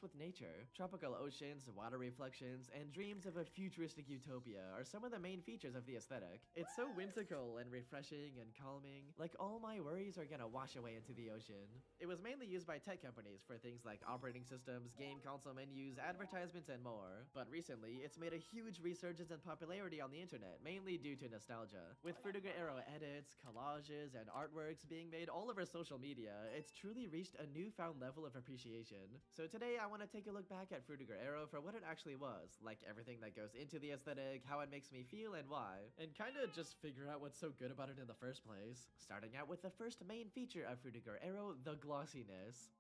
With nature. Tropical oceans, water reflections, and dreams of a futuristic utopia are some of the main features of the aesthetic. It's so whimsical and refreshing and calming, like all my worries are gonna wash away into the ocean. It was mainly used by tech companies for things like operating systems, game console menus, advertisements, and more. But recently, it's made a huge resurgence in popularity on the internet, mainly due to nostalgia. With Fruitiger Arrow edits, collages, and artworks being made all over social media, it's truly reached a newfound level of appreciation. So today, I want to take a look back at Fruitiger Arrow for what it actually was, like everything that goes into the aesthetic, how it makes me feel, and why, and kinda just figure out what's so good about it in the first place. Starting out with the first main feature of Fruitiger Arrow, the glossiness.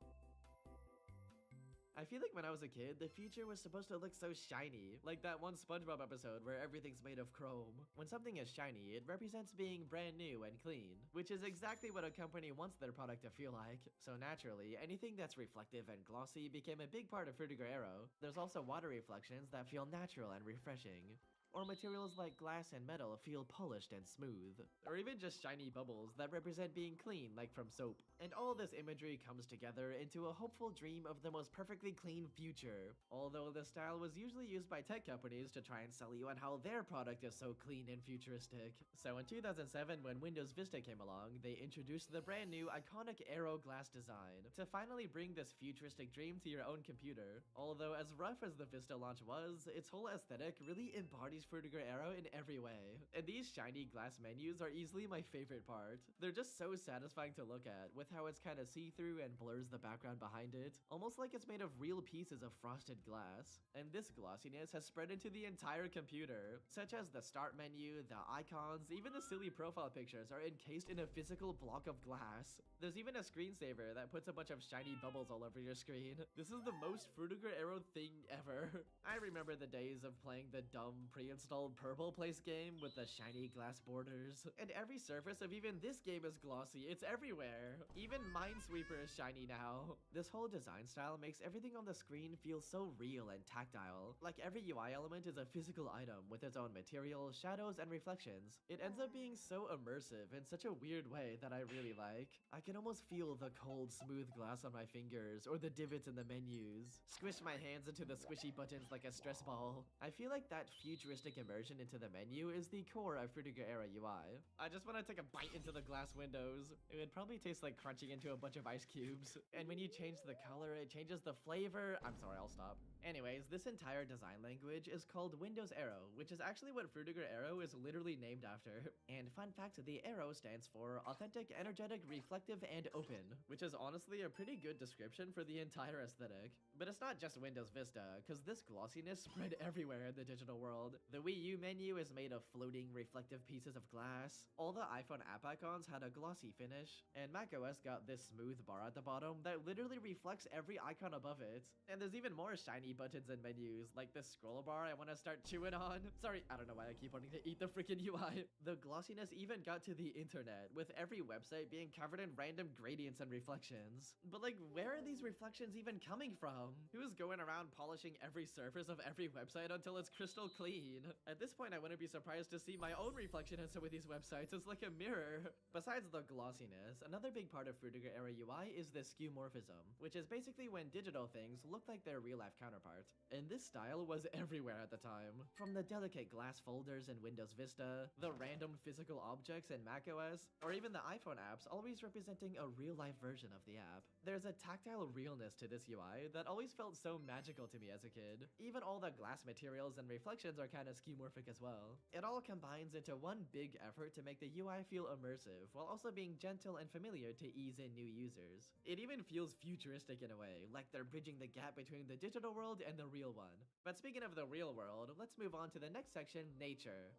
I feel like when I was a kid, the future was supposed to look so shiny, like that one SpongeBob episode where everything's made of chrome. When something is shiny, it represents being brand new and clean, which is exactly what a company wants their product to feel like. So naturally, anything that's reflective and glossy became a big part of Fruitiger Arrow. There's also water reflections that feel natural and refreshing. Or materials like glass and metal feel polished and smooth. Or even just shiny bubbles that represent being clean like from soap. And all this imagery comes together into a hopeful dream of the most perfectly clean future. Although the style was usually used by tech companies to try and sell you on how their product is so clean and futuristic. So in 2007, when Windows Vista came along, they introduced the brand new iconic Arrow glass design to finally bring this futuristic dream to your own computer. Although as rough as the Vista launch was, its whole aesthetic really embodies Fruitiger Arrow in every way. And these shiny glass menus are easily my favorite part. They're just so satisfying to look at, with how it's kinda see-through and blurs the background behind it, almost like it's made of real pieces of frosted glass. And this glossiness has spread into the entire computer, such as the start menu, the icons, even the silly profile pictures are encased in a physical block of glass. There's even a screensaver that puts a bunch of shiny bubbles all over your screen. This is the most Fruitiger Arrow thing ever. I remember the days of playing the dumb pre-installed Purple Place game with the shiny glass borders. And every surface of even this game is glossy, it's everywhere. Even Minesweeper is shiny now. This whole design style makes everything on the screen feel so real and tactile. Like every UI element is a physical item with its own material, shadows, and reflections. It ends up being so immersive in such a weird way that I really like. I can almost feel the cold, smooth glass on my fingers or the divots in the menus. Squish my hands into the squishy buttons like a stress ball. I feel like that futuristic immersion into the menu is the core of Fruitiger Era UI. I just want to take a bite into the glass windows. It would probably taste like crunching into a bunch of ice cubes. And when you change the color, it changes the flavor. I'm sorry, I'll stop. Anyways, this entire design language is called Windows Arrow, which is actually what Fruitiger Arrow is literally named after. And fun fact, the arrow stands for Authentic, Energetic, Reflective, and Open, which is honestly a pretty good description for the entire aesthetic. But it's not just Windows Vista, because this glossiness spread everywhere in the digital world. The Wii U menu is made of floating, reflective pieces of glass. All the iPhone app icons had a glossy finish, and macOS got this smooth bar at the bottom that literally reflects every icon above it. And there's even more shiny buttons and menus, like this scroll bar I want to start chewing on. Sorry, I don't know why I keep wanting to eat the freaking UI. The glossiness even got to the internet, with every website being covered in random gradients and reflections. But like, where are these reflections even coming from? Who's going around polishing every surface of every website until it's crystal clean? At this point, I wouldn't be surprised to see my own reflection in some of these websites. It's like a mirror. Besides the glossiness, another big part of Fruitiger Era UI is the skeuomorphism, which is basically when digital things look like their real-life counterpart. And this style was everywhere at the time. From the delicate glass folders in Windows Vista, the random physical objects in macOS, or even the iPhone apps always representing a real-life version of the app. There's a tactile realness to this UI that always felt so magical to me as a kid. Even all the glass materials and reflections are kind of skeuomorphic as well. It all combines into one big effort to make the UI feel immersive, while also being gentle and familiar to ease in new users. It even feels futuristic in a way, like they're bridging the gap between the digital world and the real one. But speaking of the real world, let's move on to the next section, nature.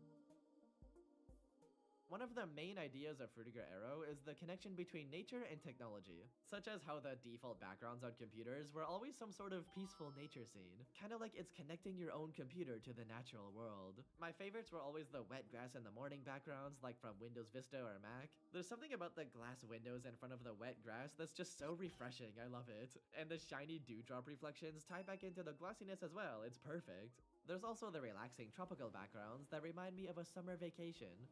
One of the main ideas of Frutiger Arrow is the connection between nature and technology, such as how the default backgrounds on computers were always some sort of peaceful nature scene, kinda like it's connecting your own computer to the natural world. My favorites were always the wet grass in the morning backgrounds, like from Windows Vista or Mac. There's something about the glass windows in front of the wet grass that's just so refreshing, I love it. And the shiny dewdrop reflections tie back into the glossiness as well, it's perfect. There's also the relaxing tropical backgrounds that remind me of a summer vacation.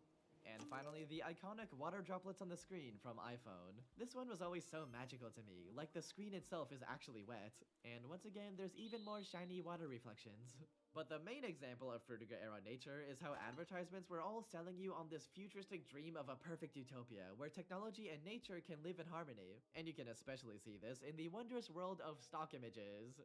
And finally, the iconic water droplets on the screen from iPhone. This one was always so magical to me, like the screen itself is actually wet. And once again, there's even more shiny water reflections. But the main example of Frutiger era nature is how advertisements were all selling you on this futuristic dream of a perfect utopia where technology and nature can live in harmony. And you can especially see this in the wondrous world of stock images.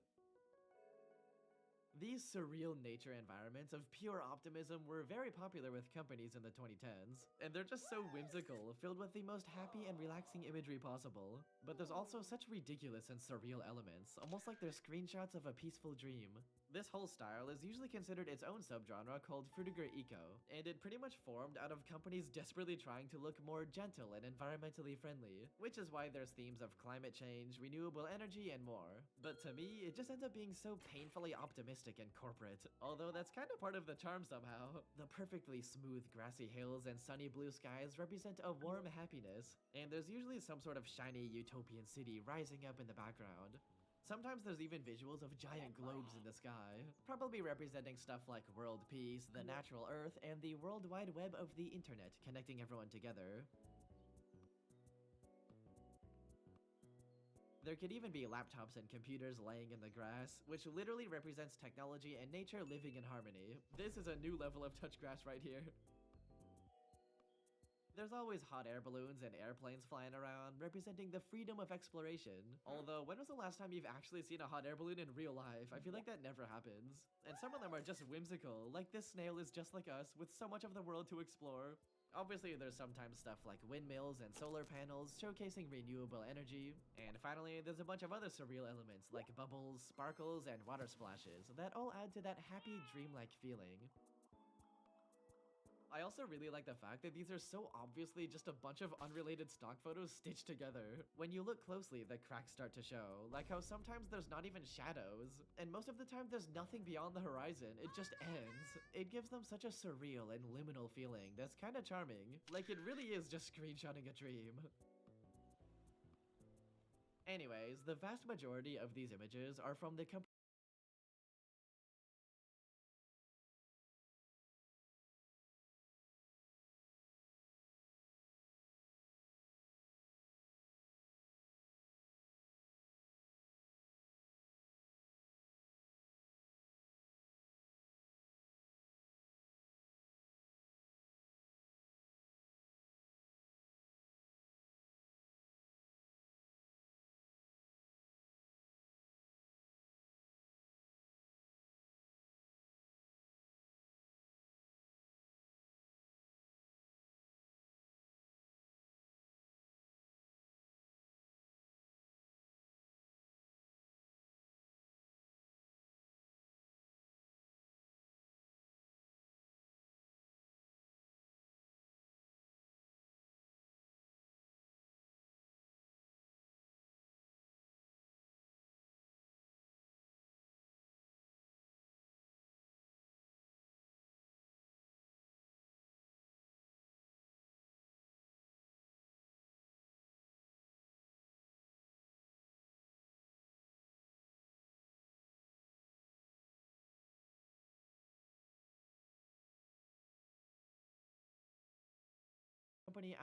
These surreal nature environments of pure optimism were very popular with companies in the 2010s, and they're just so whimsical, filled with the most happy and relaxing imagery possible. But there's also such ridiculous and surreal elements, almost like they're screenshots of a peaceful dream. This whole style is usually considered its own subgenre called Frutiger Eco, and it pretty much formed out of companies desperately trying to look more gentle and environmentally friendly, which is why there's themes of climate change, renewable energy, and more. But to me, it just ends up being so painfully optimistic and corporate, although that's kind of part of the charm somehow. The perfectly smooth grassy hills and sunny blue skies represent a warm happiness, and there's usually some sort of shiny utopian city rising up in the background. Sometimes there's even visuals of giant globes in the sky, probably representing stuff like world peace, the natural earth, and the world wide web of the internet connecting everyone together. There could even be laptops and computers laying in the grass, which literally represents technology and nature living in harmony. This is a new level of touch grass right here. There's always hot air balloons and airplanes flying around, representing the freedom of exploration. Although, when was the last time you've actually seen a hot air balloon in real life? I feel like that never happens. And some of them are just whimsical, like this snail is just like us, with so much of the world to explore. Obviously, there's sometimes stuff like windmills and solar panels showcasing renewable energy. And finally, there's a bunch of other surreal elements like bubbles, sparkles, and water splashes that all add to that happy, dreamlike feeling. I also really like the fact that these are so obviously just a bunch of unrelated stock photos stitched together. When you look closely, the cracks start to show, like how sometimes there's not even shadows, and most of the time there's nothing beyond the horizon, it just ends. It gives them such a surreal and liminal feeling that's kinda charming, like it really is just screenshotting a dream. Anyways, the vast majority of these images are from the company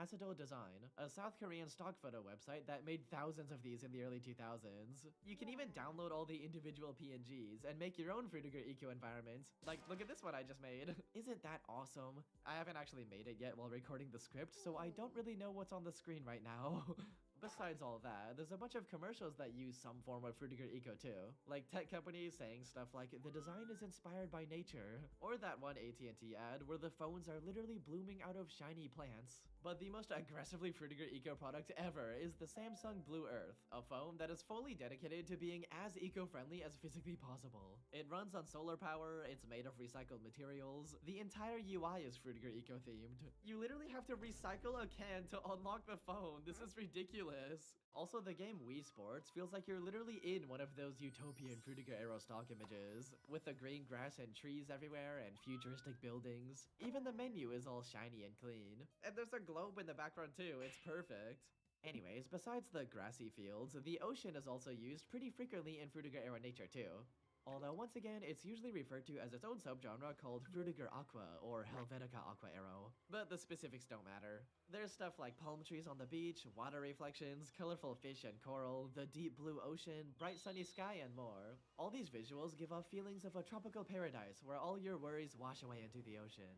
Acetol Design, a South Korean stock photo website that made thousands of these in the early 2000s. You can even download all the individual PNGs and make your own Frutiger Eco environment. Like, look at this one I just made. Isn't that awesome? I haven't actually made it yet while recording the script, so I don't really know what's on the screen right now. Besides all that, there's a bunch of commercials that use some form of Frutiger Eco too, like tech companies saying stuff like the design is inspired by nature, or that one AT&T ad where the phones are literally blooming out of shiny plants. But the most aggressively Frutiger Eco product ever is the Samsung Blue Earth, a phone that is fully dedicated to being as eco-friendly as physically possible. It runs on solar power, it's made of recycled materials, the entire UI is Frutiger Eco themed. You literally have to recycle a can to unlock the phone, this is ridiculous. Also, the game Wii Sports feels like you're literally in one of those utopian Frutiger Aero stock images, with the green grass and trees everywhere and futuristic buildings. Even the menu is all shiny and clean. And there's a globe in the background too, it's perfect. Anyways, besides the grassy fields, the ocean is also used pretty frequently in Frutiger Aero nature too. Although once again, it's usually referred to as its own subgenre called Frutiger Aqua or Helvetica Aqua Aero, but the specifics don't matter. There's stuff like palm trees on the beach, water reflections, colorful fish and coral, the deep blue ocean, bright sunny sky, and more. All these visuals give off feelings of a tropical paradise where all your worries wash away into the ocean.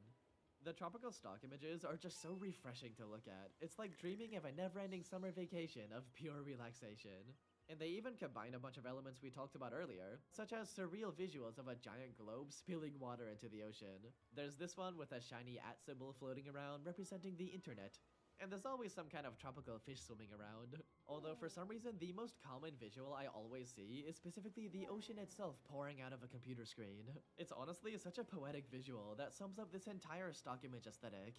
The tropical stock images are just so refreshing to look at. It's like dreaming of a never-ending summer vacation of pure relaxation. And they even combine a bunch of elements we talked about earlier, such as surreal visuals of a giant globe spilling water into the ocean. There's this one with a shiny @ symbol floating around representing the internet. And there's always some kind of tropical fish swimming around. Although for some reason, the most common visual I always see is specifically the ocean itself pouring out of a computer screen. It's honestly such a poetic visual that sums up this entire stock image aesthetic.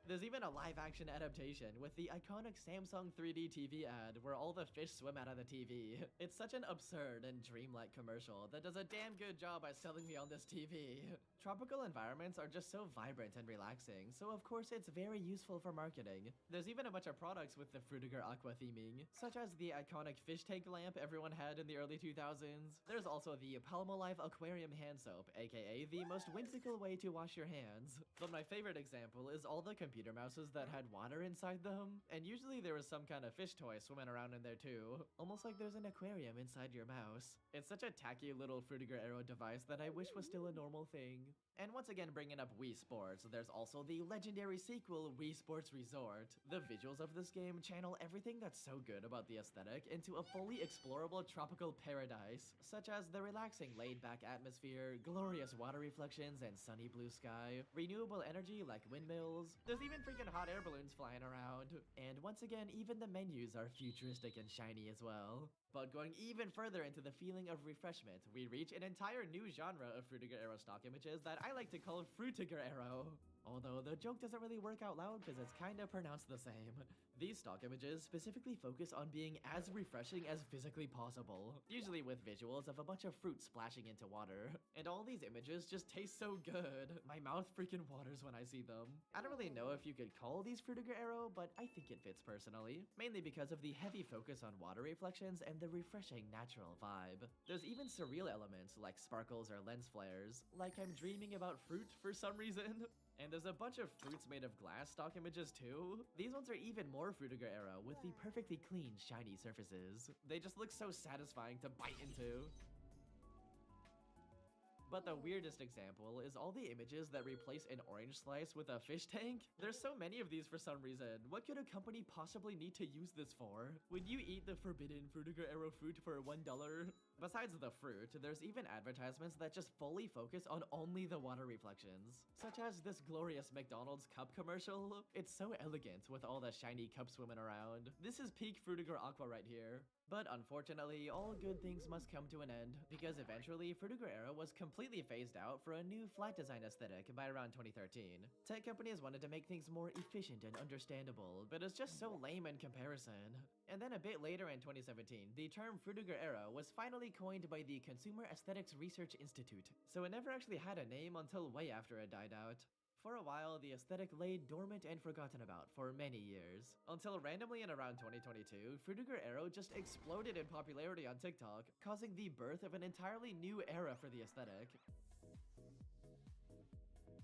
There's even a live-action adaptation with the iconic Samsung 3D TV ad where all the fish swim out of the TV. It's such an absurd and dreamlike commercial that does a damn good job at selling me on this TV. Tropical environments are just so vibrant and relaxing, so of course it's very useful for marketing. There's even a bunch of products with the Frutiger Aqua theming, such as the iconic fish tank lamp everyone had in the early 2000s. There's also the Palmolive Aquarium hand soap, aka the most whimsical way to wash your hands. But my favorite example is all the computer mouses that had water inside them, and usually there was some kind of fish toy swimming around in there too, almost like there's an aquarium inside your mouse. It's such a tacky little Frutiger Aero device that I wish was still a normal thing. And once again bringing up Wii Sports, there's also the legendary sequel Wii Sports Resort. The visuals of this game channel everything that's so good about the aesthetic into a fully explorable tropical paradise, such as the relaxing laid-back atmosphere, glorious water reflections and sunny blue sky, renewable energy like windmills, there's even freaking hot air balloons flying around. And once again, even the menus are futuristic and shiny as well. But going even further into the feeling of refreshment, we reach an entire new genre of Frutiger Aero stock images that I like to call Frutiger Aero. Although the joke doesn't really work out loud because it's kinda pronounced the same. These stock images specifically focus on being as refreshing as physically possible, usually with visuals of a bunch of fruit splashing into water. And all these images just taste so good. My mouth freaking waters when I see them. I don't really know if you could call these Frutiger Aero, but I think it fits personally, mainly because of the heavy focus on water reflections and the refreshing natural vibe. There's even surreal elements like sparkles or lens flares, like I'm dreaming about fruit for some reason. And there's a bunch of fruits made of glass stock images too. These ones are even more Frutiger Aero with the perfectly clean, shiny surfaces. They just look so satisfying to bite into. But the weirdest example is all the images that replace an orange slice with a fish tank. There's so many of these for some reason. What could a company possibly need to use this for? Would you eat the forbidden Frutiger Aero fruit for $1? Besides the fruit, there's even advertisements that just fully focus on only the water reflections, such as this glorious McDonald's cup commercial. It's so elegant with all the shiny cups swimming around. This is peak Frutiger Aqua right here. But unfortunately, all good things must come to an end, because eventually Frutiger Aero was completely phased out for a new flat design aesthetic by around 2013. Tech companies wanted to make things more efficient and understandable, but it's just so lame in comparison. And then a bit later in 2017, the term Frutiger Aero was finally coined by the Consumer Aesthetics Research Institute, so it never actually had a name until way after it died out. For a while, the aesthetic lay dormant and forgotten about for many years, until randomly in around 2022, Frutiger Aero just exploded in popularity on TikTok, causing the birth of an entirely new era for the aesthetic.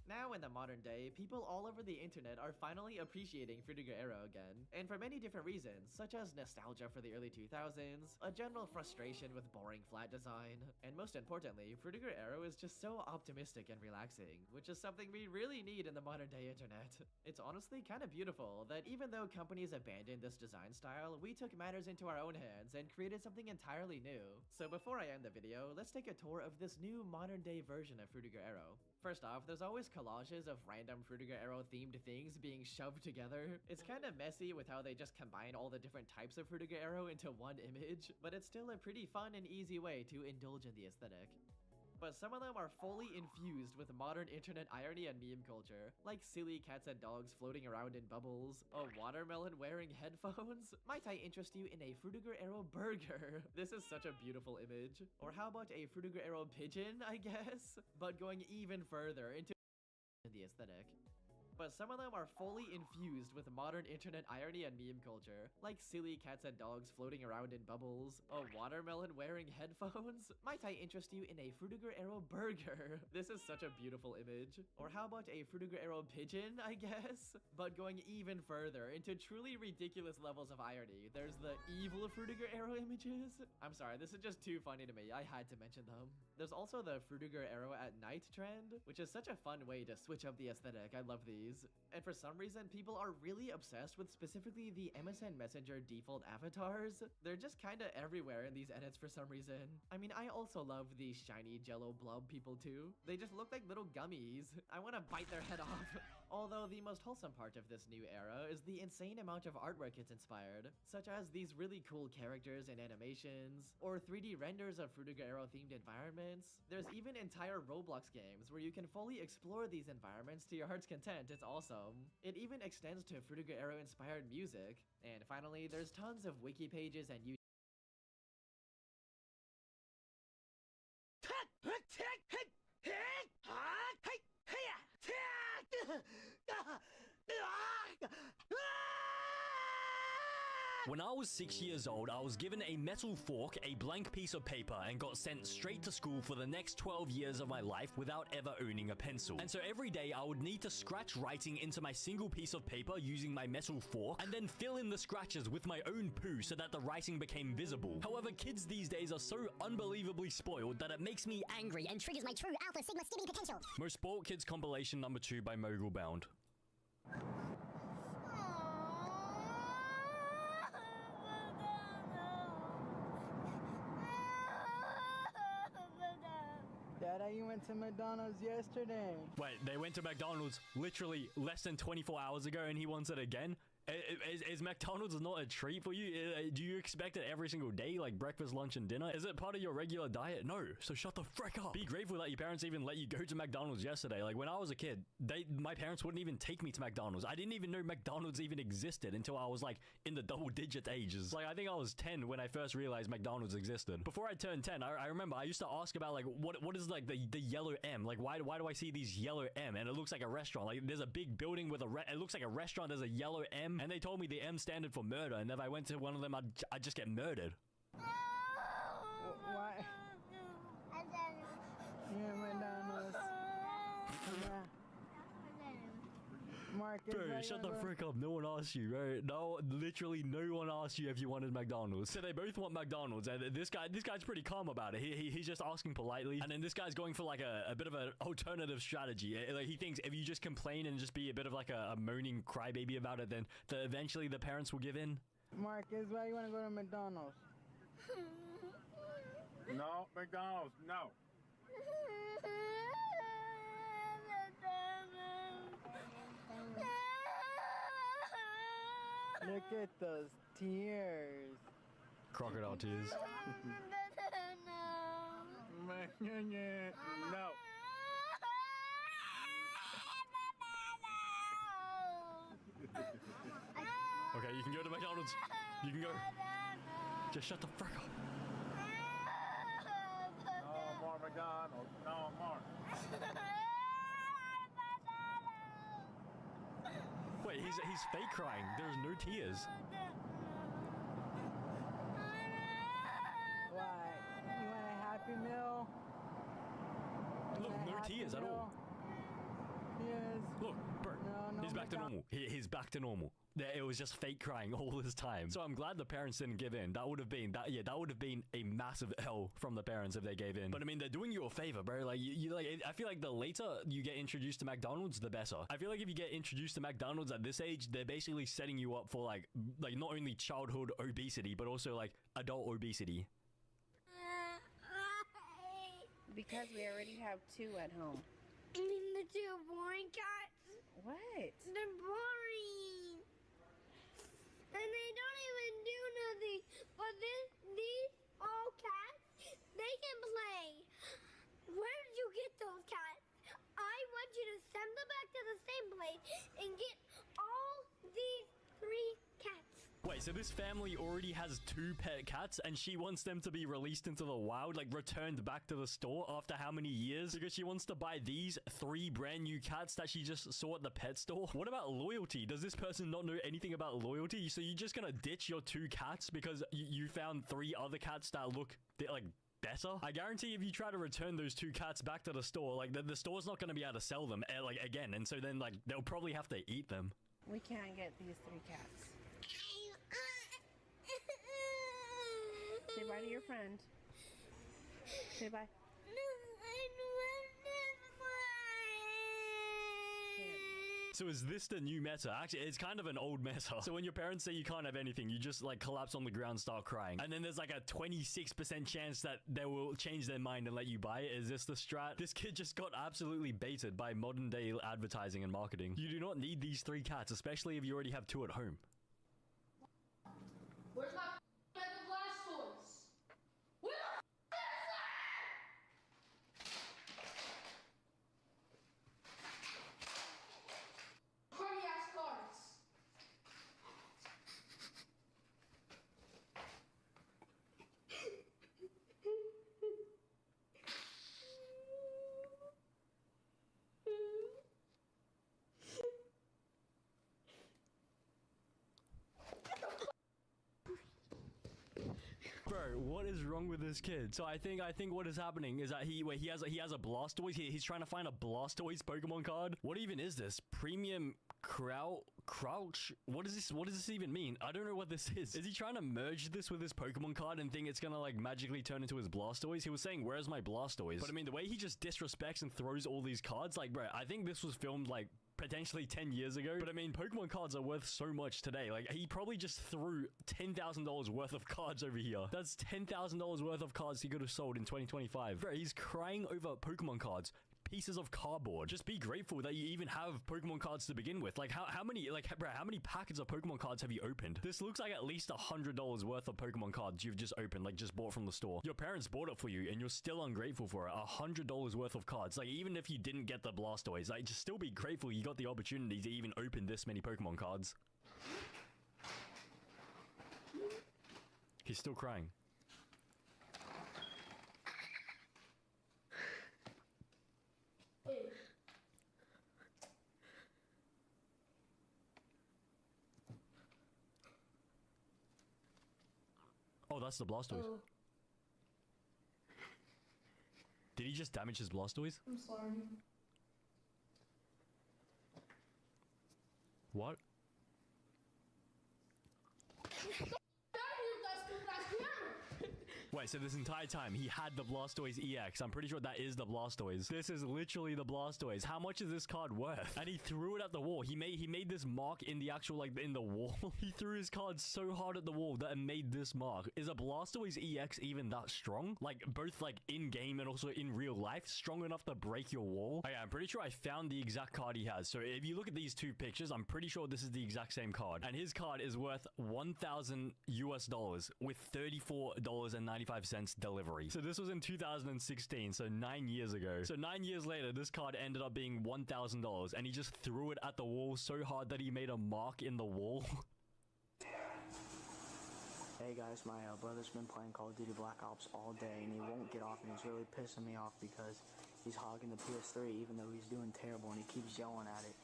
Now in the modern day, people all over the internet are finally appreciating Fruitiger Arrow again, and for many different reasons, such as nostalgia for the early 2000s, a general frustration with boring flat design, and most importantly, Fruitiger Arrow is just so optimistic and relaxing, which is something we really need in the modern day internet. It's honestly kind of beautiful that even though companies abandoned this design style, we took matters into our own hands and created something entirely new. So before I end the video, let's take a tour of this new modern day version of Fruitiger Arrow. First off, there's always collages of random Fruitiger Arrow themed things being shoved together. It's kind of messy with how they just combine all the different types of Fruitiger Arrow into one image, but it's still a pretty fun and easy way to indulge in the aesthetic. But some of them are fully infused with modern internet irony and meme culture, like silly cats and dogs floating around in bubbles, a watermelon wearing headphones. Might I interest you in a Fruitiger Arrow burger? This is such a beautiful image. Or how about a Fruitiger Arrow pigeon, I guess? But going even further into the aesthetic. But some of them are fully infused with modern internet irony and meme culture, like silly cats and dogs floating around in bubbles, a watermelon wearing headphones. Might I interest you in a Fruitiger Arrow burger? This is such a beautiful image. Or how about a Fruitiger Arrow pigeon, I guess? But going even further into truly ridiculous levels of irony, there's the evil Fruitiger Arrow images. I'm sorry, this is just too funny to me, I had to mention them. There's also the Fruitiger Arrow at night trend, which is such a fun way to switch up the aesthetic. I love these. And for some reason, people are really obsessed with specifically the MSN Messenger default avatars. They're just kinda everywhere in these edits for some reason. I mean, I also love these shiny jello blob people too. They just look like little gummies. I wanna bite their head off. Although the most wholesome part of this new era is the insane amount of artwork it's inspired, such as these really cool characters and animations, or 3D renders of Fruitiger Arrow themed environments. There's even entire Roblox games where you can fully explore these environments to your heart's content. It's awesome. It even extends to Fruitiger Arrow inspired music. And finally, there's tons of wiki pages and YouTube. When I was 6 years old, I was given a metal fork, a blank piece of paper, and got sent straight to school for the next 12 years of my life without ever owning a pencil. And so every day I would need to scratch writing into my single piece of paper using my metal fork, and then fill in the scratches with my own poo so that the writing became visible. However, kids these days are so unbelievably spoiled that it makes me angry and triggers my true alpha sigma stimming potential. Most Spoiled Kids compilation number 2 by Mogul Bound. Dada, you went to McDonald's yesterday. Wait, they went to McDonald's literally less than 24 hours ago and he wants it again? Is McDonald's not a treat for you? Do you expect it every single day, like breakfast, lunch, and dinner? Is it part of your regular diet? No, so shut the frick up. Be grateful that your parents even let you go to McDonald's yesterday. Like when I was a kid, my parents wouldn't even take me to McDonald's. I didn't even know McDonald's even existed until I was like in the double-digit ages. Like I think I was 10 when I first realized McDonald's existed. Before I turned 10, I remember I used to ask about like what is like the yellow M? Like why do I see these yellow M? And it looks like a restaurant. Like there's a big building with it looks like a restaurant. There's a yellow M. And they told me the M standard for murder, and if I went to one of them, I'd just get murdered. Why? Yeah, McDonald's. Yeah. Marcus, Bro, shut the frick up. No one asked you, bro. No, literally no one asked you if you wanted McDonald's. So they both want McDonald's, and this guy's pretty calm about it. He's just asking politely, and then this guy's going for like a bit of an alternative strategy. Like he thinks if you just complain and just be a bit of like a moaning crybaby about it, then eventually the parents will give in. Marcus, why you want to go to McDonald's? No, McDonald's, no. Look at those tears. Crocodile tears. No. Okay, you can go to McDonald's. You can go. Just shut the frick up. No more McDonald's. No more. Wait, he's fake crying. There's no tears. Why? You want a Happy Meal? Look, no tears at all. You back to normal. He's back to normal. It was just fake crying all this time. So I'm glad the parents didn't give in. That would have been a massive L from the parents if they gave in. But I mean, they're doing you a favor, bro. Like you like, I feel like the later you get introduced to McDonald's, the better. I feel like if you get introduced to McDonald's at this age, they're basically setting you up for like not only childhood obesity, but also like adult obesity. Because we already have 2 at home. I mean the 2 boring cats. What? They're boring. And they don't even do nothing. But these all cats, they can play. Where did you get those cats? I want you to send them back to the same place and get all these 3 cats. Wait, so this family already has 2 pet cats and she wants them to be released into the wild, like returned back to the store after how many years? Because she wants to buy these 3 brand new cats that she just saw at the pet store? What about loyalty? Does this person not know anything about loyalty? So you're just gonna ditch your 2 cats because you found 3 other cats that look like better? I guarantee if you try to return those 2 cats back to the store, like the store's not gonna be able to sell them like again, and so then like they'll probably have to eat them. We can't get these 3 cats. Say bye to your friend. Say bye. So is this the new meta? Actually, it's kind of an old meta. So when your parents say you can't have anything, you just like collapse on the ground, start crying. And then there's like a 26% chance that they will change their mind and let you buy it. Is this the strat? This kid just got absolutely baited by modern day advertising and marketing. You do not need these 3 cats, especially if you already have 2 at home. Where's my bag of Blastoise? Where the is that? Crummy ass cards. Bro, what is wrong with this kid? So I think what is happening is that he has a Blastoise. He's trying to find a Blastoise Pokemon card. What even is this? Premium Crouch? What is this? What does this even mean? I don't know what this is. Is he trying to merge this with his Pokemon card and think it's gonna like magically turn into his Blastoise? He was saying, "Where's my Blastoise?" But I mean, the way he just disrespects and throws all these cards, like, bro, I think this was filmed like potentially 10 years ago. But I mean, Pokemon cards are worth so much today. Like, he probably just threw $10,000 worth of cards over here. That's $10,000 worth of cards he could have sold in 2025. Bro, he's crying over Pokemon cards. Pieces of cardboard. Just be grateful that you even have Pokemon cards to begin with. Like, how many, like, bro, how many packets of Pokemon cards have you opened? This looks like at least $100 worth of Pokemon cards you've just opened, like just bought from the store. Your parents bought it for you and you're still ungrateful for it. $100 worth of cards. Like, even if you didn't get the Blastoise, like, just still be grateful you got the opportunity to even open this many Pokemon cards. He's still crying. Oh, that's the Blastoise. Oh. Did he just damage his Blastoise? I'm sorry. What? Wait, so this entire time he had the Blastoise EX. I'm pretty sure that is the Blastoise. This is literally the Blastoise. How much is this card worth? And he threw it at the wall. He made this mark in the actual, like, in the wall. He threw his card so hard at the wall that it made this mark. Is a Blastoise EX even that strong? Like, both, like, in-game and also in real life? Strong enough to break your wall? Okay, I'm pretty sure I found the exact card he has. So if you look at these 2 pictures, I'm pretty sure this is the exact same card. And his card is worth $1,000 US with $34.95 delivery. So this was in 2016, so 9 years ago. So 9 years later, this card ended up being $1,000 and he just threw it at the wall so hard that he made a mark in the wall. Hey guys, my brother's been playing Call of Duty Black Ops all day and he won't get off and he's really pissing me off because he's hogging the PS3 even though he's doing terrible and he keeps yelling at it.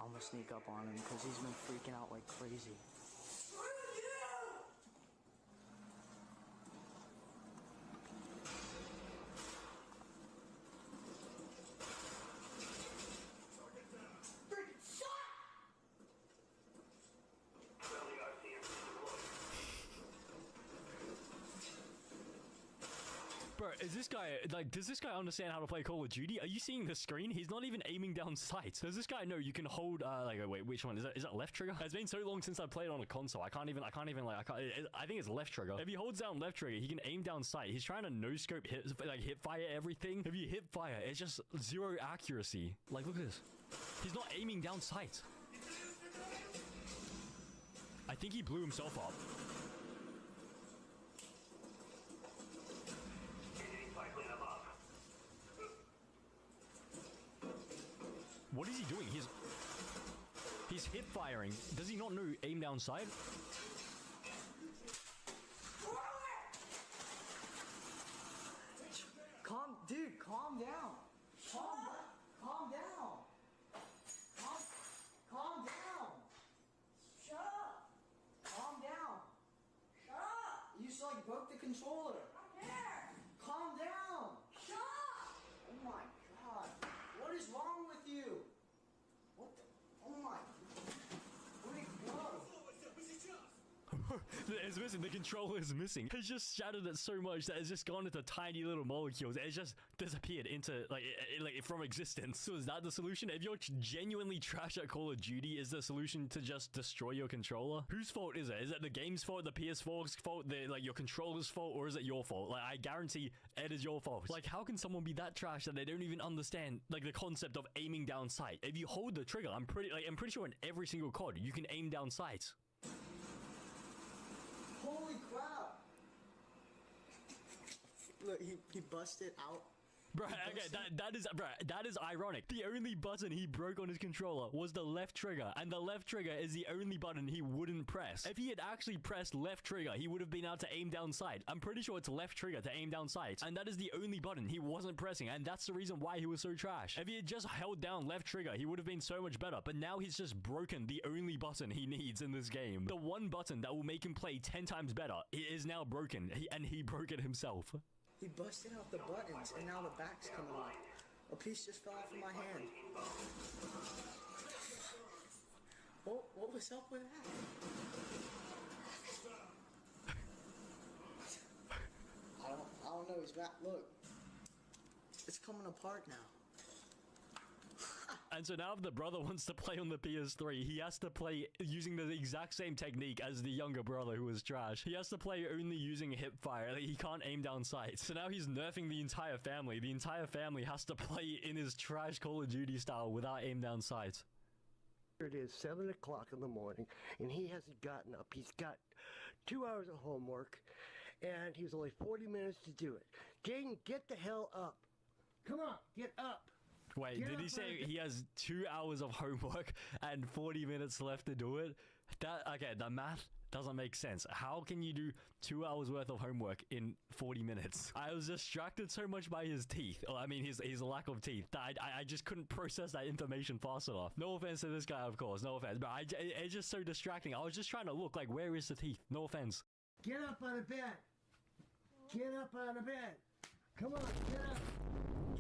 I'm gonna sneak up on him because he's been freaking out like crazy. is this guy, like, does this guy understand how to play Call of Duty? Are you seeing the screen? He's not even aiming down sights. Does this guy know you can hold, like, wait, which one? Is that left trigger? It's been so long since I played on a console. I think it's left trigger. If he holds down left trigger, he can aim down sight. He's trying to no-scope hit fire everything. If you hip fire, it's just zero accuracy. Like, look at this. He's not aiming down sight. I think he blew himself up. What is he doing? He's hip firing. Does he not know aim down sight? Dude, calm down. Calm down. Calm down. Shut up. Calm down. Shut up. You just like broke the controller. I don't care. Calm down. Shut up. Oh my god. What is wrong with you? What the? Oh my. Where'd it go? It's missing. The controller is missing. It's just shattered it so much that it's just gone into tiny little molecules. It's just disappeared into like from existence. So is that the solution? If you're genuinely trash at Call of Duty, is the solution to just destroy your controller? Whose fault is it? Is it the game's fault, the PS4's fault, your controller's fault, or is it your fault? Like, I guarantee it is your fault. Like, how can someone be that trash that they don't even understand like the concept of aiming down sight? If you hold the trigger, I'm pretty sure in every single COD you can aim down sights. Holy crap! Look, he busted out. Bruh, okay, that is ironic. The only button he broke on his controller was the left trigger, and the left trigger is the only button he wouldn't press. If he had actually pressed left trigger, he would have been able to aim down sight. I'm pretty sure it's left trigger to aim down sight, and that is the only button he wasn't pressing, and that's the reason why he was so trash. If he had just held down left trigger, he would have been so much better, but now he's just broken the only button he needs in this game. The one button that will make him play 10 times better is now broken, and he broke it himself. He busted out the buttons, and now the back's coming off. A piece just fell off of my hand. What was up with that? I don't know. He's back. Look, it's coming apart now. And so now if the brother wants to play on the PS3, he has to play using the exact same technique as the younger brother who was trash. He has to play only using hip fire. Like, he can't aim down sights. So now he's nerfing the entire family. The entire family has to play in his trash Call of Duty style without aim down sights. It is 7 o'clock in the morning, and he hasn't gotten up. He's got 2 hours of homework, and he's only 40 minutes to do it. Jaden, get the hell up. Come on, get up. Wait, did he say he has 2 hours of homework and 40 minutes left to do it? Okay, the math doesn't make sense. How can you do 2 hours worth of homework in 40 minutes? I was distracted so much by his teeth. I mean, his lack of teeth. That I just couldn't process that information fast enough. No offense to this guy, of course. No offense. But it's just so distracting. I was just trying to look like, where is the teeth? No offense. Get up out of bed. Get up out of bed. Come on, get up.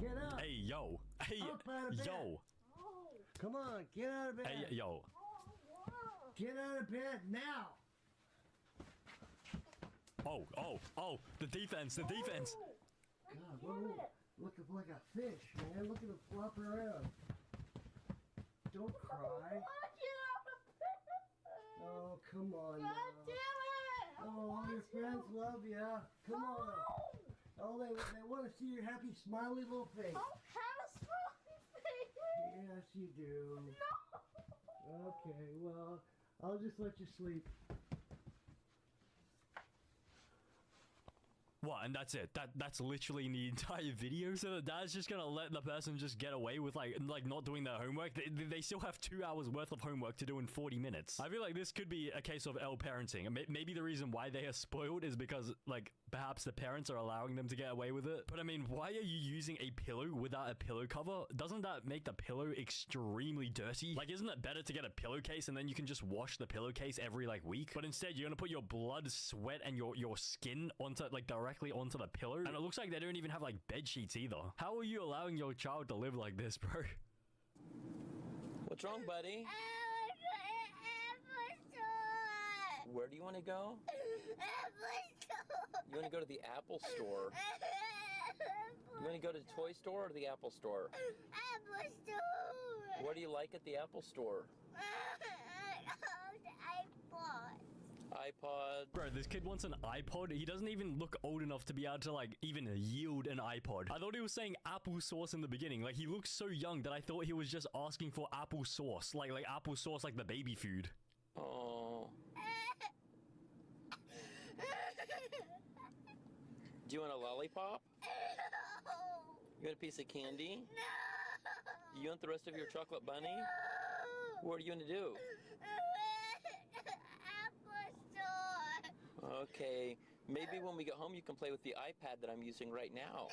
Get up. Hey, yo. Hey, yo. Come on, get out of bed. Hey, yo. Get out of bed now. Oh, the defense. God, looking like a fish, man. Look at him flop around. Don't cry. Oh, come on now. Oh, all your friends love you. Come on. Oh, they want to see your happy, smiley little face. I don't have a smiley face. Yes, you do. No. Okay, well, I'll just let you sleep. What? And that's it? That's literally the entire video? So the dad's just gonna let the person just get away with like not doing their homework? They still have 2 hours worth of homework to do in 40 minutes. I feel like this could be a case of L parenting. Maybe the reason why they are spoiled is because like perhaps the parents are allowing them to get away with it. But I mean, why are you using a pillow without a pillow cover? Doesn't that make the pillow extremely dirty? Like, isn't it better to get a pillowcase and then you can just wash the pillowcase every like week? But instead you're gonna put your blood, sweat, and your skin onto like directly onto the pillow, and it looks like they don't even have like bed sheets either. How are you allowing your child to live like this, bro? What's wrong, buddy? Where do you want to go? You want to go to the Apple store? You want to go to the toy store or the Apple store? Apple store. What do you like at the Apple store? iPod. Bro, this kid wants an iPod. He doesn't even look old enough to be able to, like, even yield an iPod. I thought he was saying applesauce in the beginning. Like, he looks so young that I thought he was just asking for applesauce. Like applesauce, like the baby food. Oh. Do you want a lollipop? You want a piece of candy? No. You want the rest of your chocolate bunny? What are you going to do? Okay, maybe when we get home you can play with the iPad that I'm using right now.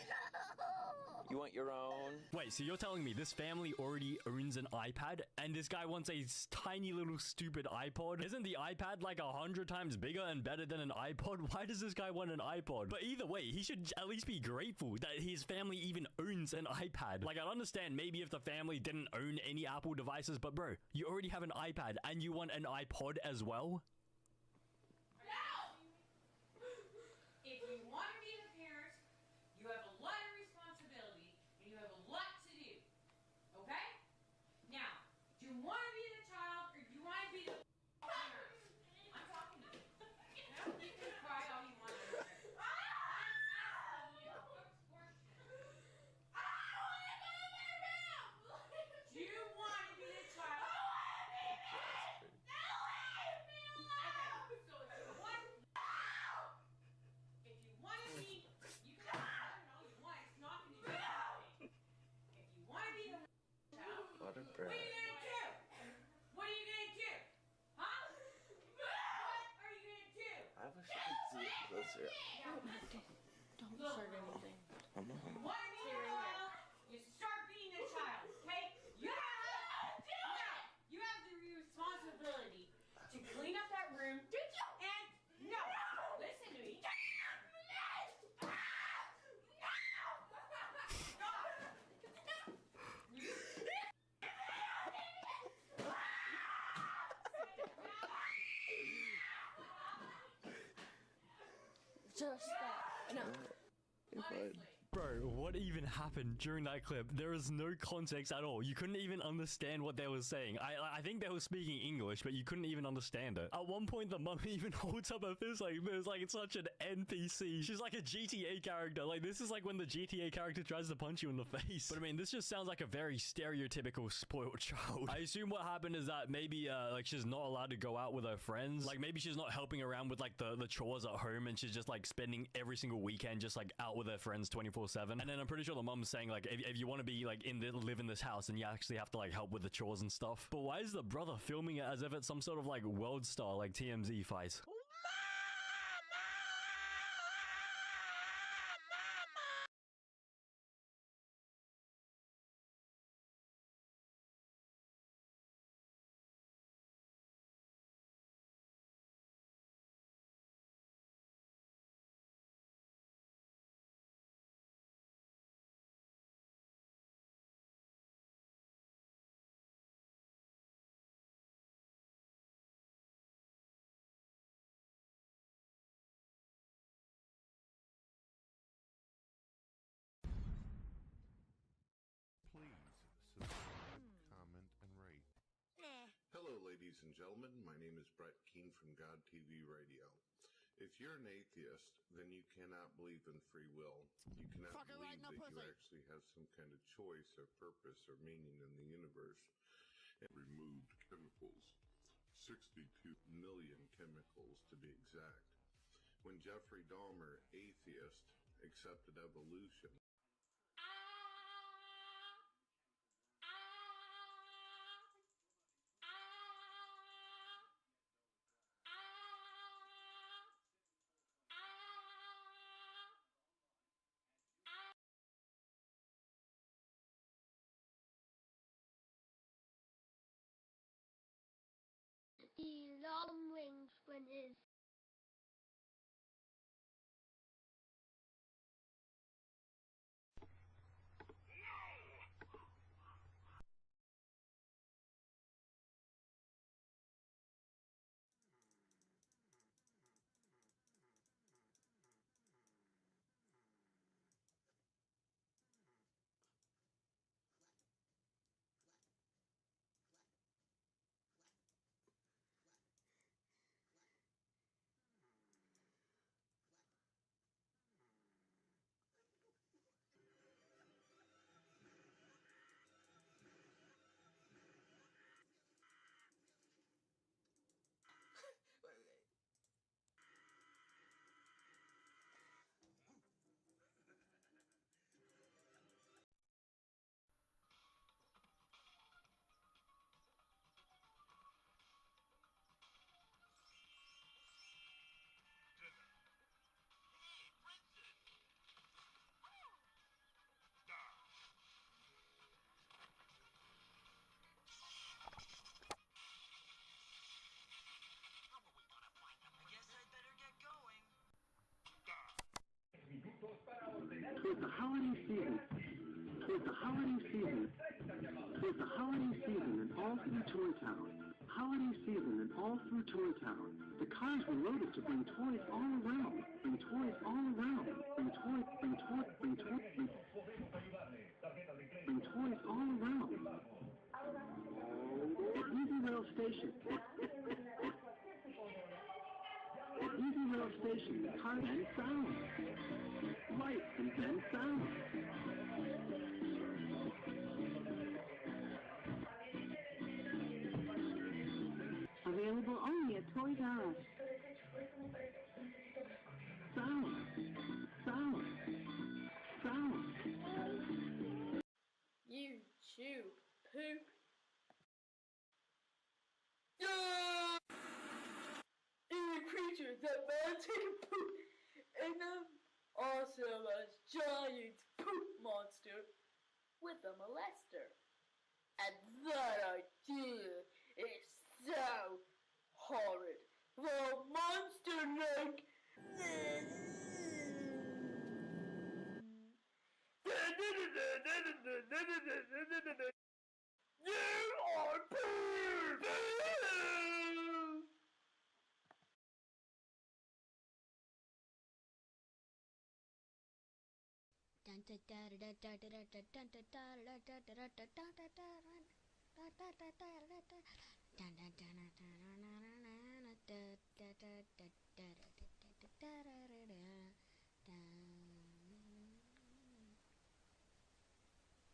You want your own? Wait, so you're telling me this family already owns an iPad and this guy wants a tiny little stupid iPod? Isn't the iPad like 100 times bigger and better than an iPod? Why does this guy want an iPod? But either way, he should at least be grateful that his family even owns an iPad. Like, I'd understand maybe if the family didn't own any Apple devices, but bro, you already have an iPad and you want an iPod as well? Don't start anything. I'm not. You start being a child, okay? You have the responsibility to clean up that room. And no, listen to me. Just that. No. Bro, what even happened during that clip? There is no context at all. You couldn't even understand what they were saying. I think they were speaking English, but you couldn't even understand it. At one point, the mum even holds up her fist like this, like it's such an NPC. She's like a GTA character. Like, this is like when the GTA character tries to punch you in the face. But I mean, this just sounds like a very stereotypical spoiled child. I assume what happened is that maybe, like, she's not allowed to go out with her friends. Like, maybe she's not helping around with, like, the chores at home, and she's just, like, spending every single weekend just, like, out with her friends 24/7. And then I'm pretty sure the mom's saying, like, if you want to be, like, live in this house, then you actually have to, like, help with the chores and stuff. But why is the brother filming it as if it's some sort of, like, world star, like, TMZ fight? Comment, and rate. Hello, ladies and gentlemen. My name is Brett Keane from God TV Radio. If you're an atheist, then you cannot believe in free will. You cannot believe that you actually have some kind of choice or purpose or meaning in the universe. And removed chemicals, 62 million chemicals to be exact. When Jeffrey Dahmer, atheist, accepted evolution, The alarm rings when it's 'Tis the holiday season. 'Tis the holiday season. 'Tis the holiday season and all through Toy Town. Holiday season and all through Toy Town. The cars were loaded to bring toys all around. Bring toys all around. Bring toys all around. At Easy Rail Station. At Easy Rail Station, cars and sound. Lights and then sound. Available only at Toys R Us. Sound. Sound. Sound. You chew poop. Any creature that might take a poop in them also a giant poop monster with a molester. And that idea is so horrid. The monster like you are poop!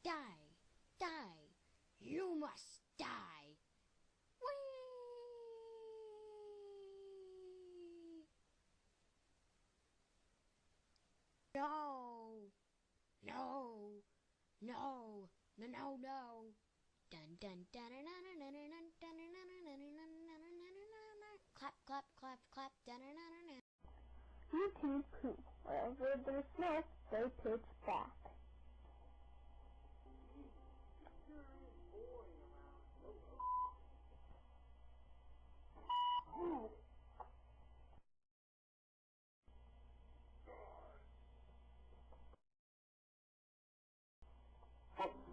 Die! Die! You must die! Whee! No! No! No! No, no, no! Dun dun dun dun dun dun dun dun dun. Clap, clap, clap, clap, dun dun dun dun. You can't poop. Wherever there's sniff, they pitch back.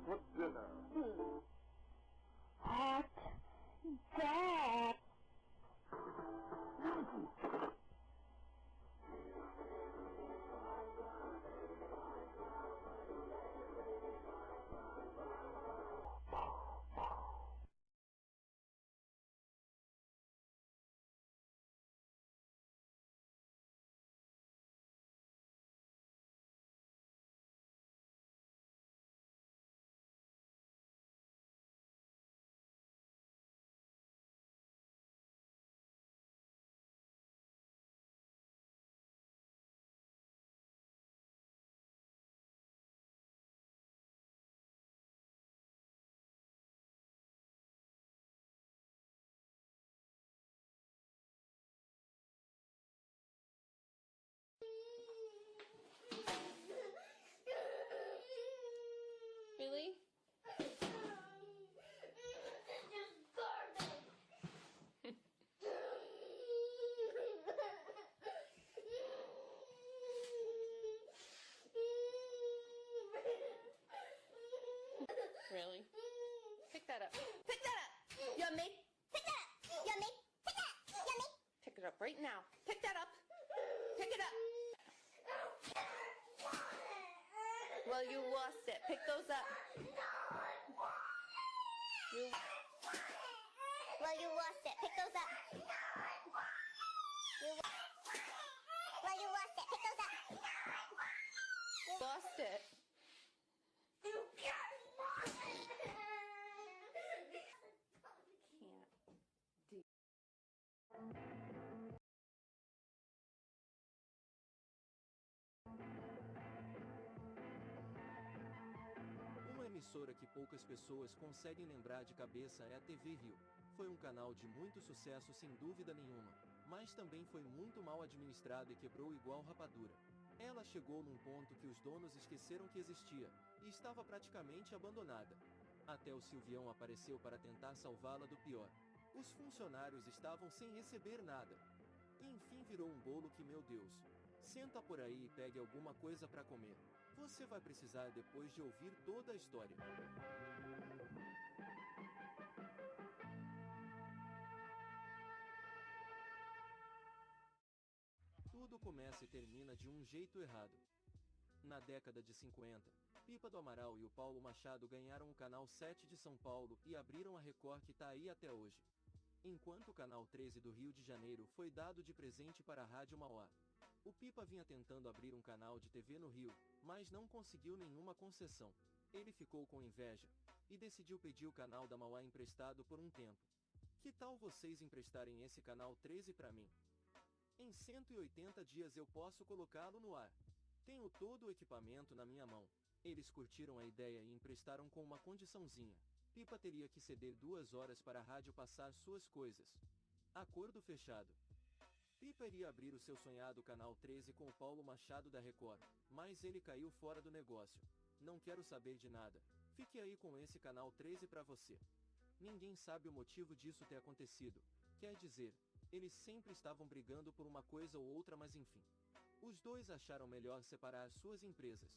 What's dinner? Hot dog. Really? Really? Pick that up. Pick that up! Yummy! Pick that up! Yummy! Pick that up! Yummy! Pick it up right now. Pick that up! Pick it up! Well, you lost it. Pick those up. Well, you lost it. Pick those up. Well, you lost it. Pick those up. You lost it. Uma emissora que poucas pessoas conseguem lembrar de cabeça é a TV Rio. Foi um canal de muito sucesso sem dúvida nenhuma, mas também foi muito mal administrado e quebrou igual rapadura. Ela chegou num ponto que os donos esqueceram que existia, e estava praticamente abandonada. Até o Silvião apareceu para tentar salvá-la do pior. Os funcionários estavam sem receber nada. Enfim virou um bolo que, meu Deus, senta por aí e pegue alguma coisa para comer. Você vai precisar depois de ouvir toda a história. Tudo começa e termina de um jeito errado. Na década de 50, Pipa do Amaral e o Paulo Machado ganharam o Canal 7 de São Paulo e abriram a Record, que tá aí até hoje. Enquanto o Canal 13 do Rio de Janeiro foi dado de presente para a Rádio Mauá. O Pipa vinha tentando abrir um canal de TV no Rio, mas não conseguiu nenhuma concessão. Ele ficou com inveja e decidiu pedir o canal da Mauá emprestado por um tempo. Que tal vocês emprestarem esse Canal 13 para mim? Em 180 dias eu posso colocá-lo no ar. Tenho todo o equipamento na minha mão. Eles curtiram a ideia e emprestaram com uma condiçãozinha. Pipa teria que ceder 2 horas para a rádio passar suas coisas. Acordo fechado. Pipa iria abrir o seu sonhado Canal 13 com o Paulo Machado da Record, mas ele caiu fora do negócio. Não quero saber de nada. Fique aí com esse Canal 13 para você. Ninguém sabe o motivo disso ter acontecido. Quer dizer, eles sempre estavam brigando por uma coisa ou outra, mas enfim. Os dois acharam melhor separar suas empresas.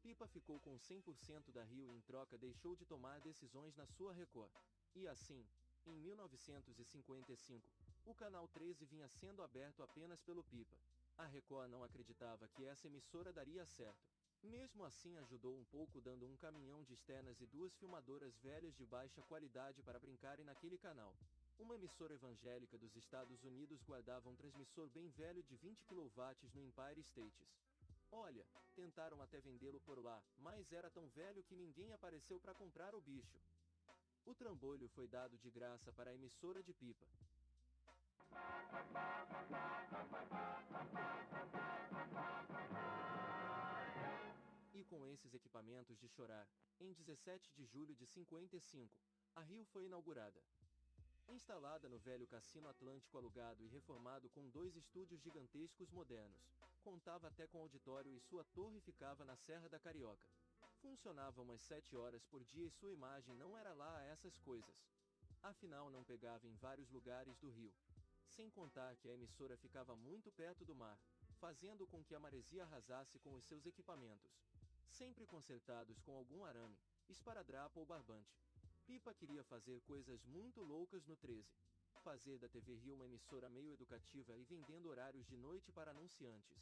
Pipa ficou com 100% da Rio e em troca deixou de tomar decisões na sua Record. E assim, em 1955, o Canal 13 vinha sendo aberto apenas pelo Pipa. A Record não acreditava que essa emissora daria certo. Mesmo assim ajudou um pouco, dando um caminhão de externas e 2 filmadoras velhas de baixa qualidade para brincarem naquele canal. Uma emissora evangélica dos Estados Unidos guardava um transmissor bem velho de 20 kW no Empire State. Olha, tentaram até vendê-lo por lá, mas era tão velho que ninguém apareceu para comprar o bicho. O trambolho foi dado de graça para a emissora de Pipa. E com esses equipamentos de chorar, em 17 de julho de 55, a Rio foi inaugurada. Instalada no velho Cassino Atlântico alugado e reformado com 2 estúdios gigantescos modernos, contava até com auditório e sua torre ficava na Serra da Carioca. Funcionava umas 7 horas por dia e sua imagem não era lá essas coisas. Afinal não pegava em vários lugares do Rio. Sem contar que a emissora ficava muito perto do mar, fazendo com que a maresia arrasasse com os seus equipamentos. Sempre consertados com algum arame, esparadrapo ou barbante. Pipa queria fazer coisas muito loucas no 13. Fazer da TV Rio uma emissora meio educativa e vendendo horários de noite para anunciantes.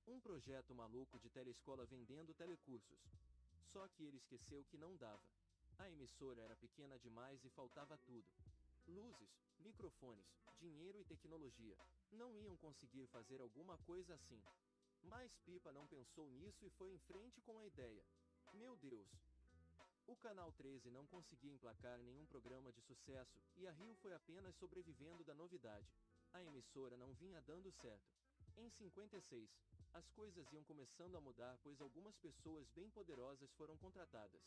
Um projeto maluco de telescola vendendo telecursos. Só que ele esqueceu que não dava. A emissora era pequena demais e faltava tudo. Luzes, microfones, dinheiro e tecnologia. Não iam conseguir fazer alguma coisa assim. Mas Pipa não pensou nisso e foi em frente com a ideia. Meu Deus! O Canal 13 não conseguia emplacar nenhum programa de sucesso, e a Rio foi apenas sobrevivendo da novidade. A emissora não vinha dando certo. Em 56, as coisas iam começando a mudar, pois algumas pessoas bem poderosas foram contratadas.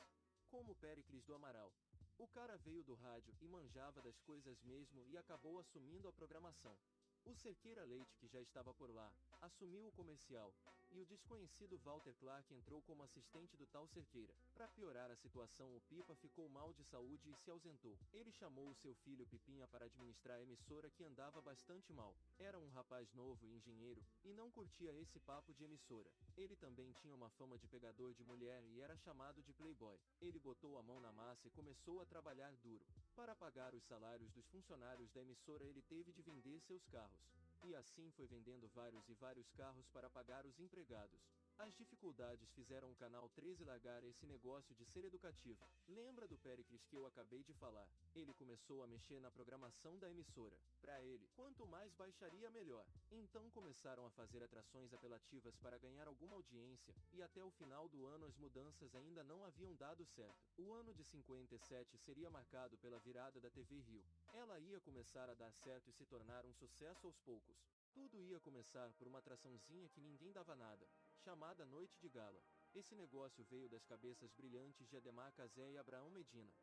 Como Péricles do Amaral. O cara veio do rádio e manjava das coisas mesmo e acabou assumindo a programação. O Cerqueira Leite, que já estava por lá, assumiu o comercial, e o desconhecido Walter Clark entrou como assistente do tal Cerqueira. Para piorar a situação, o Pipa ficou mal de saúde e se ausentou. Ele chamou o seu filho Pipinha para administrar a emissora, que andava bastante mal. Era um rapaz novo e engenheiro, e não curtia esse papo de emissora. Ele também tinha uma fama de pegador de mulher e era chamado de playboy. Ele botou a mão na massa e começou a trabalhar duro. Para pagar os salários dos funcionários da emissora, ele teve de vender seus carros. E assim foi vendendo vários carros para pagar os empregados. As dificuldades fizeram o Canal 13 largar esse negócio de ser educativo. Lembra do Péricles que eu acabei de falar? Ele começou a mexer na programação da emissora. Para ele, quanto mais baixaria melhor. Então começaram a fazer atrações apelativas para ganhar alguma audiência, e até o final do ano as mudanças ainda não haviam dado certo. O ano de 57 seria marcado pela virada da TV Rio. Ela ia começar a dar certo e se tornar um sucesso aos poucos. Tudo ia começar por uma atraçãozinha que ninguém dava nada, chamada Noite de Gala. Esse negócio veio das cabeças brilhantes de Ademar Cazé e Abraão Medina.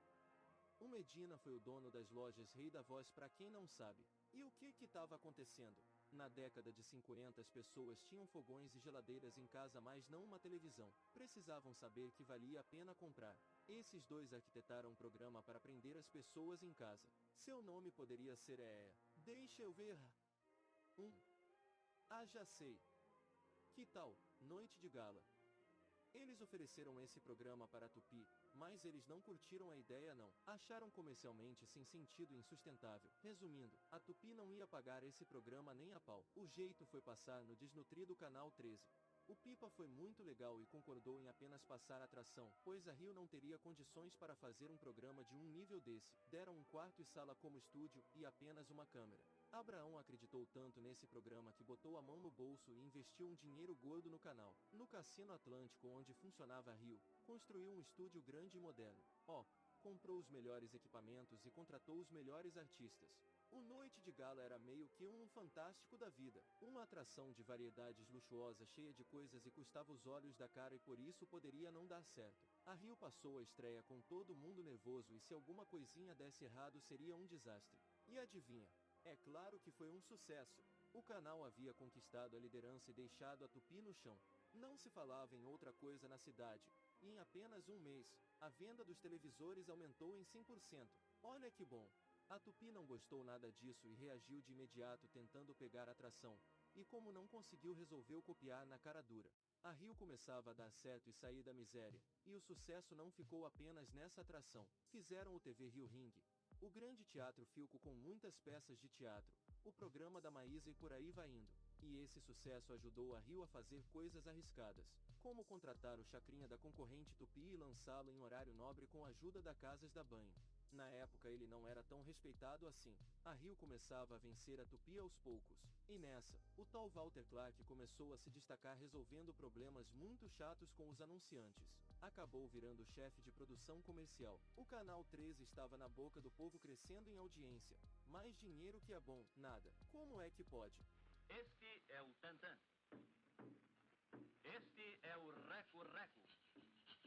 O Medina foi o dono das lojas Rei da Voz, para quem não sabe. E o que estava acontecendo? Na década de 50 as pessoas tinham fogões e geladeiras em casa, mas não uma televisão. Precisavam saber que valia a pena comprar. Esses dois arquitetaram um programa para prender as pessoas em casa. Seu nome poderia ser deixa eu ver... Ah, já sei. Que tal, Noite de Gala? Eles ofereceram esse programa para a Tupi, mas eles não curtiram a ideia não. Acharam comercialmente sem sentido e insustentável. Resumindo, a Tupi não ia pagar esse programa nem a pau. O jeito foi passar no desnutrido Canal 13. O Pipa foi muito legal e concordou em apenas passar a atração, pois a Rio não teria condições para fazer um programa de um nível desse. Deram um quarto e sala como estúdio, e apenas uma câmera. Abraão acreditou tanto nesse programa que botou a mão no bolso e investiu um dinheiro gordo no canal. No Cassino Atlântico, onde funcionava a Rio, construiu um estúdio grande e moderno. Comprou os melhores equipamentos e contratou os melhores artistas. O Noite de Gala era meio que um fantástico da vida. Uma atração de variedades luxuosa cheia de coisas e custava os olhos da cara e por isso poderia não dar certo. A Rio passou a estreia com todo mundo nervoso e se alguma coisinha desse errado seria um desastre. E adivinha? É claro que foi um sucesso. O canal havia conquistado a liderança e deixado a Tupi no chão. Não se falava em outra coisa na cidade. E em apenas um mês, a venda dos televisores aumentou em 100%. Olha que bom! A Tupi não gostou nada disso e reagiu de imediato tentando pegar a atração. E como não conseguiu resolveu copiar na cara dura. A Rio começava a dar certo e sair da miséria. E o sucesso não ficou apenas nessa atração. Fizeram o TV Rio Ring, o grande teatro Filco com muitas peças de teatro, o programa da Maísa e por aí vai indo. E esse sucesso ajudou a Rio a fazer coisas arriscadas, como contratar o chacrinha da concorrente Tupi e lançá-lo em horário nobre com a ajuda da Casas da Banho. Na época ele não era tão respeitado assim. A Rio começava a vencer a Tupi aos poucos. E nessa, o tal Walter Clark começou a se destacar resolvendo problemas muito chatos com os anunciantes. Acabou virando chefe de produção comercial. O Canal 13 estava na boca do povo crescendo em audiência. Mais dinheiro que é bom, nada. Como é que pode? Este é o Tantan. Este é o Reco-Reco.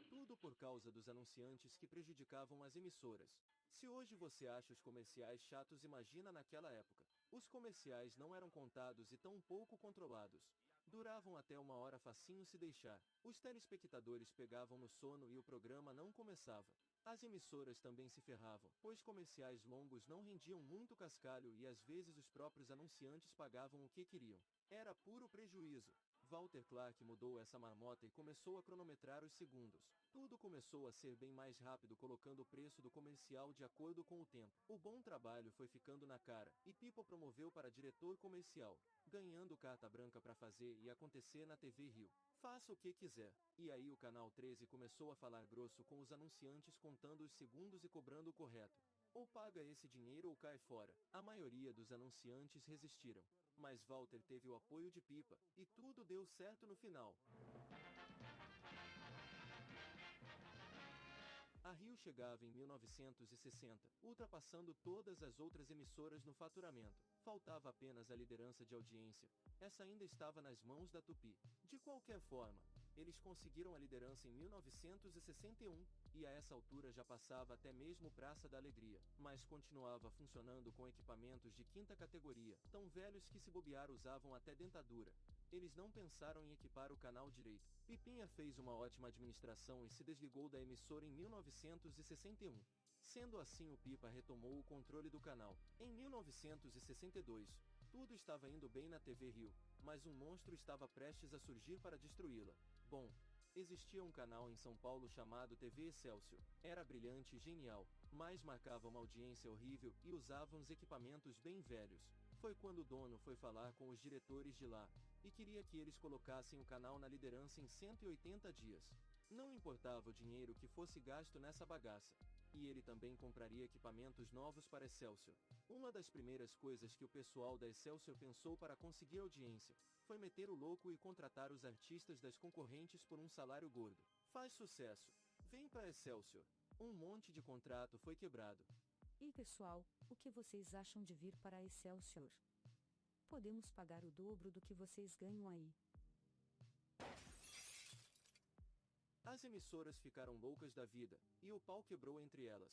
Tudo por causa dos anunciantes que prejudicavam as emissoras. Se hoje você acha os comerciais chatos, imagina naquela época. Os comerciais não eram contados e tão pouco controlados. Duravam até 1 hora facinho se deixar. Os telespectadores pegavam no sono e o programa não começava. As emissoras também se ferravam, pois comerciais longos não rendiam muito cascalho e às vezes os próprios anunciantes pagavam o que queriam. Era puro prejuízo. Walter Clark mudou essa marmota e começou a cronometrar os segundos. Tudo começou a ser bem mais rápido, colocando o preço do comercial de acordo com o tempo. O bom trabalho foi ficando na cara, e Pipo promoveu para diretor comercial, ganhando carta branca para fazer e acontecer na TV Rio. Faça o que quiser. E aí o Canal 13 começou a falar grosso com os anunciantes, contando os segundos e cobrando o correto. Ou paga esse dinheiro ou cai fora. A maioria dos anunciantes resistiram. Mas Walter teve o apoio de Pipa, e tudo deu certo no final. A Rio chegava em 1960, ultrapassando todas as outras emissoras no faturamento. Faltava apenas a liderança de audiência. Essa ainda estava nas mãos da Tupi. De qualquer forma, eles conseguiram a liderança em 1961, e a essa altura já passava até mesmo Praça da Alegria, mas continuava funcionando com equipamentos de 5ª categoria, tão velhos que se bobear usavam até dentadura. Eles não pensaram em equipar o canal direito. Pipinha fez uma ótima administração e se desligou da emissora em 1961. Sendo assim, o Pipa retomou o controle do canal. Em 1962, tudo estava indo bem na TV Rio, mas um monstro estava prestes a surgir para destruí-la. Bom, existia um canal em São Paulo chamado TV Excelsior. Era brilhante e genial, mas marcava uma audiência horrível e usava uns equipamentos bem velhos. Foi quando o dono foi falar com os diretores de lá, e queria que eles colocassem o canal na liderança em 180 dias. Não importava o dinheiro que fosse gasto nessa bagaça. E ele também compraria equipamentos novos para Excelsior. Uma das primeiras coisas que o pessoal da Excelsior pensou para conseguir audiência foi meter o louco e contratar os artistas das concorrentes por um salário gordo. Faz sucesso. Vem pra Excelsior. Um monte de contrato foi quebrado. E pessoal, o que vocês acham de vir para a Excelsior? Podemos pagar o dobro do que vocês ganham aí. As emissoras ficaram loucas da vida, e o pau quebrou entre elas.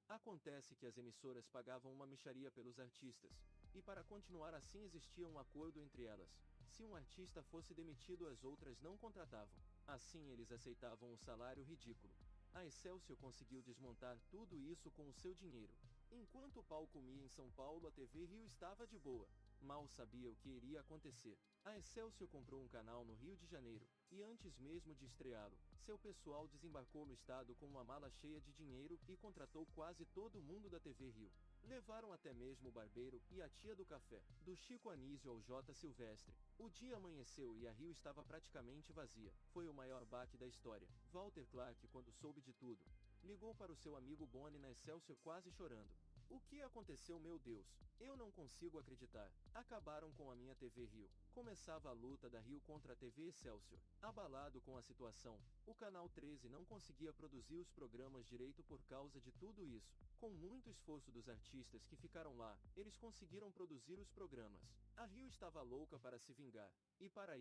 Acontece que as emissoras pagavam uma mixaria pelos artistas, e para continuar assim existia um acordo entre elas. Se um artista fosse demitido, as outras não contratavam. Assim eles aceitavam um salário ridículo. A Excelsior conseguiu desmontar tudo isso com o seu dinheiro. Enquanto o pau comia em São Paulo, a TV Rio estava de boa. Mal sabia o que iria acontecer. A Excelsior comprou um canal no Rio de Janeiro, e antes mesmo de estreá-lo, seu pessoal desembarcou no estado com uma mala cheia de dinheiro e contratou quase todo mundo da TV Rio. Levaram até mesmo o barbeiro e a tia do café, do Chico Anísio ao J. Silvestre. O dia amanheceu e a Rio estava praticamente vazia. Foi o maior baque da história. Walter Clark, quando soube de tudo, ligou para o seu amigo Bonnie na Excelsior quase chorando. O que aconteceu, meu Deus? Eu não consigo acreditar. Acabaram com a minha TV Rio. Começava a luta da Rio contra a TV Excelsior. Abalado com a situação, o Canal 13 não conseguia produzir os programas direito por causa de tudo isso. Com muito esforço dos artistas que ficaram lá, eles conseguiram produzir os programas. A Rio estava louca para se vingar. E para